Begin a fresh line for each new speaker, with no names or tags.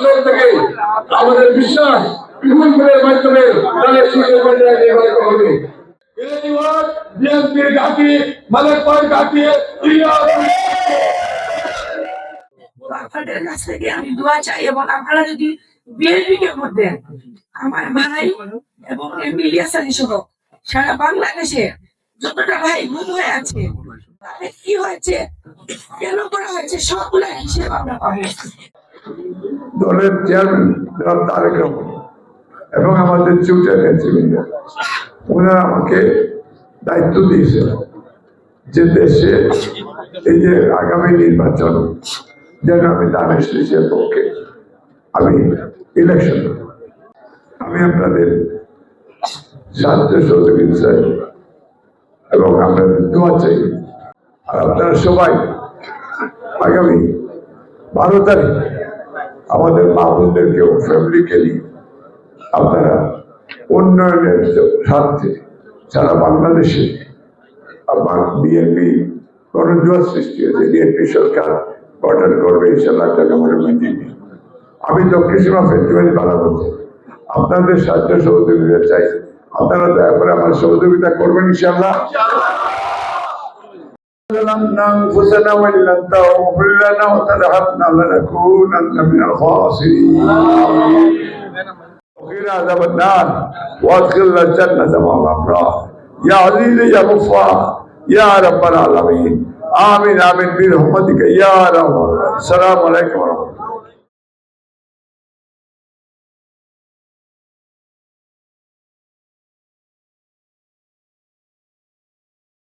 অঞ্চল থেকে আমাদের বিশ্বাস বিপুলের মাধ্যমে তাদের সুযোগ নির্বাচিত হবে। এইবার বিএনপির ঘাঁটি মালিক পয়েন্ট ঘাঁটি
আপনাদের কাছ থেকে আমি দোয়া চাই এবং আপনারা যদি বিএনপিকে ভোট দেন, আমার ভাই এবং এমপি ইলিয়াস আলী সহ সারা বাংলাদেশে যতটা ভাই গুম হয়ে আছে, তাদের কি হয়েছে, কেন করা হয়েছে, সবগুলো হিসেব আমরা পাবো।
দলের চেয়ারম্যান জনাব তারেক রহমান এবং আমাদের চুটার নেতৃবৃন্দ ওনারা আমাকে দায়িত্ব দিয়েছেন যে দেশে এই যে আগামী নির্বাচন যেন আমি দানেশ দেশের পক্ষে আমি ইলেকশন আমি আপনাদের সাহায্য সহযোগিতা চাই এবং আপনাদের দোয়া চাই। আর আপনারা সবাই আগামী 12 তারিখ আমাদের মা বোনদেরকে ফ্যামিলিকে নিয়ে আপনারা উন্নয়নের স্বার্থে সারা বাংলাদেশে বিএনপি গণজোয়ার সৃষ্টি হয়েছে, বিএনপি সরকার গঠন করবে ইনশাআল্লাহ। আমি দক্ষিণ সীমা ফেস্টিভ্যাল বানাবো, আপনাদের সাহায্য সহযোগিতা চাই, আপনারা দয়া করে আমার সহযোগিতা করবেন ইনশাআল্লাহ। أنفسنا وإن لم تغفر لنا وترحمنا لنكونن من الخاسرين وقنا عذاب النار وادخلنا الجنة مع الأبرار يا عزيز يا غفار يا رب العالمين آمين آمين برحمتك يا رب. السلام عليكم ورحمة الله.